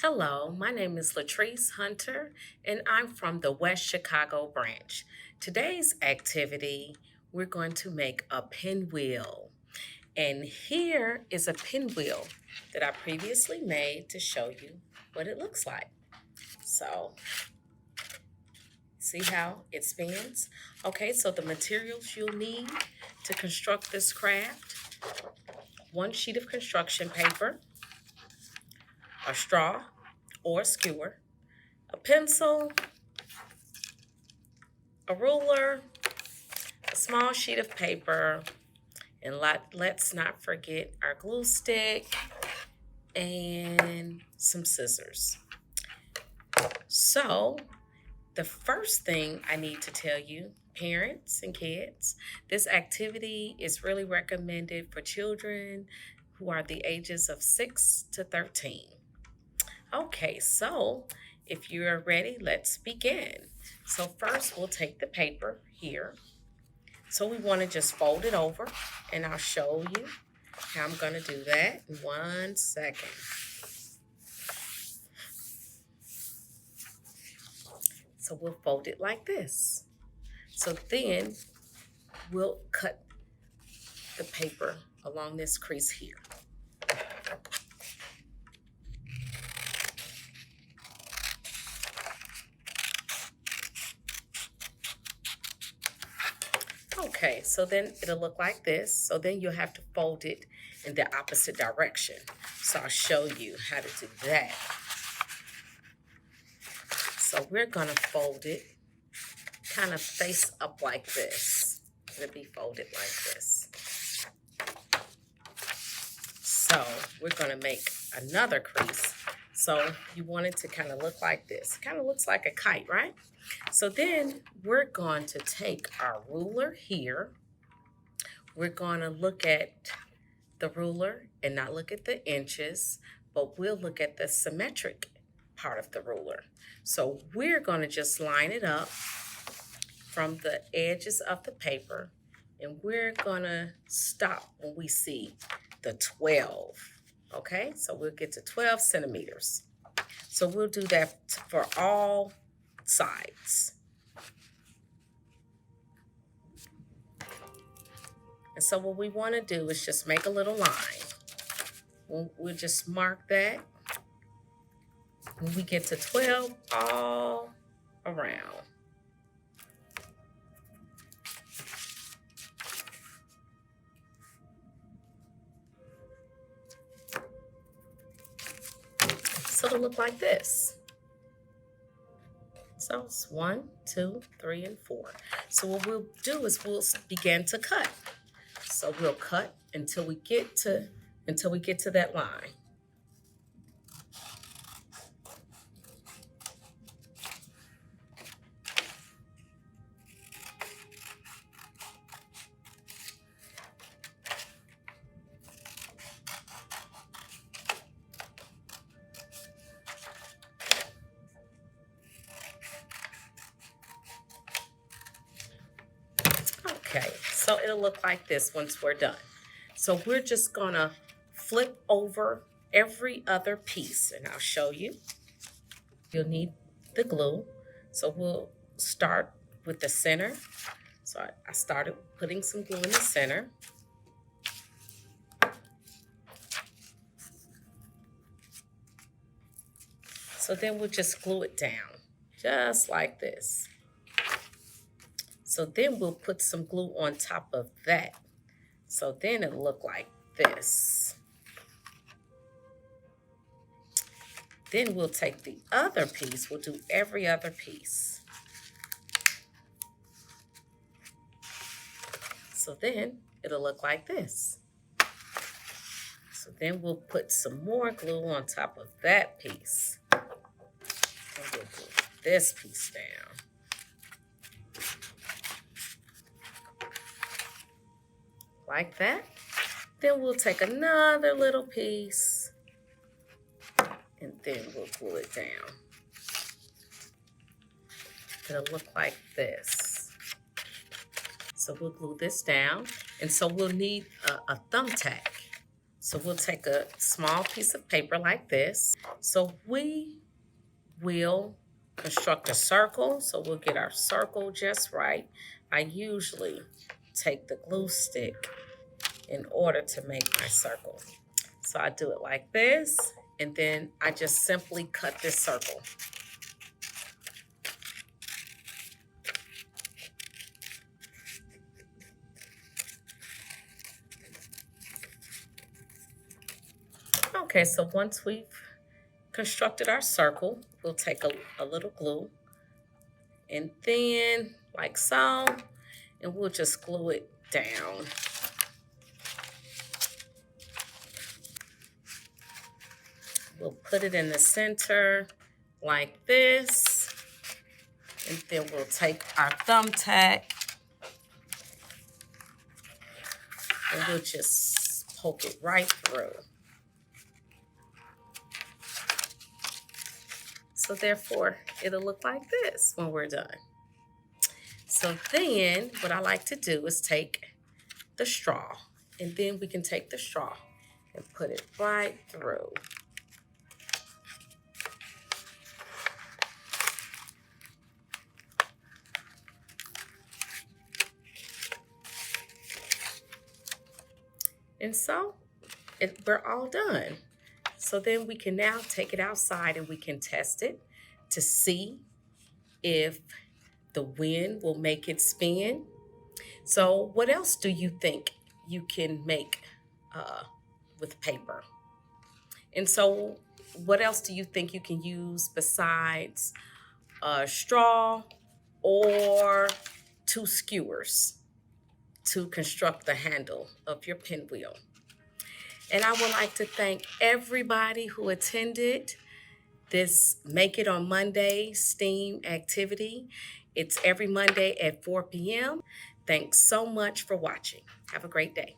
Hello, my name is Latrece Hunter, and I'm from the West Chicago branch. Today's activity, we're going to make a pinwheel. And here is a pinwheel that I previously made to show you what it looks like. So, see how it spins? Okay, so the materials you'll need to construct this craft, one sheet of construction paper, a straw or a skewer, a pencil, a ruler, a small sheet of paper, and let's not forget our glue stick and some scissors. So, the first thing I need to tell you, parents and kids, this activity is really recommended for children who are the ages of 6 to 13. Okay, so if you're ready, let's begin. So, first, we'll take the paper here. So we want to just fold it over, and I'll show you how I'm going to do that in 1 second. So we'll fold it like this. So then we'll cut the paper along this crease here. Okay, so then it'll look like this. So then you'll have to fold it in the opposite direction. So I'll show you how to do that. So we're gonna fold it kind of face up like this. It'll be folded like this. So we're gonna make another crease. So you want it to kind of look like this. It kind of looks like a kite, right? So then we're going to take our ruler here. We're going to look at the ruler and not look at the inches, but we'll look at the symmetric part of the ruler. So we're going to just line it up from the edges of the paper, and we're going to stop when we see the 12. Okay, so we'll get to 12 centimeters. So we'll do that for all sides. And so what we want to do is just make a little line. We'll just mark that when we get to 12 all around. So it'll look like this. So it's 1, 2, 3, and 4. So what we'll do is we'll begin to cut. So we'll cut until we get to that line. Okay, so it'll look like this once we're done. So we're just gonna flip over every other piece, and I'll show you. You'll need the glue. So we'll start with the center. So I started putting some glue in the center. So then we'll just glue it down, just like this. So then we'll put some glue on top of that. So then it'll look like this. Then we'll take the other piece. We'll do every other piece. So then it'll look like this. So then we'll put some more glue on top of that piece. And we'll glue this piece down. Like that. Then we'll take another little piece and then we'll glue it down. It'll look like this. So we'll glue this down, and so we'll need a thumbtack. So we'll take a small piece of paper like this. So we will construct a circle. So we'll get our circle just right. I usually take the glue stick in order to make my circle. So I do it like this, and then I just simply cut this circle. Okay, so once we've constructed our circle, we'll take a little glue, and then like so, and we'll just glue it down. We'll put it in the center like this, and then we'll take our thumbtack and we'll just poke it right through. So therefore, it'll look like this when we're done. So then what I like to do is take the straw, and then we can take the straw and put it right through. And so we're all done. So then we can now take it outside and we can test it to see if the wind will make it spin. So what else do you think you can make with paper? And so what else do you think you can use besides straw or two skewers to construct the handle of your pinwheel? And I would like to thank everybody who attended this Make It on Monday STEAM activity. It's every Monday at 4 p.m. Thanks so much for watching. Have a great day.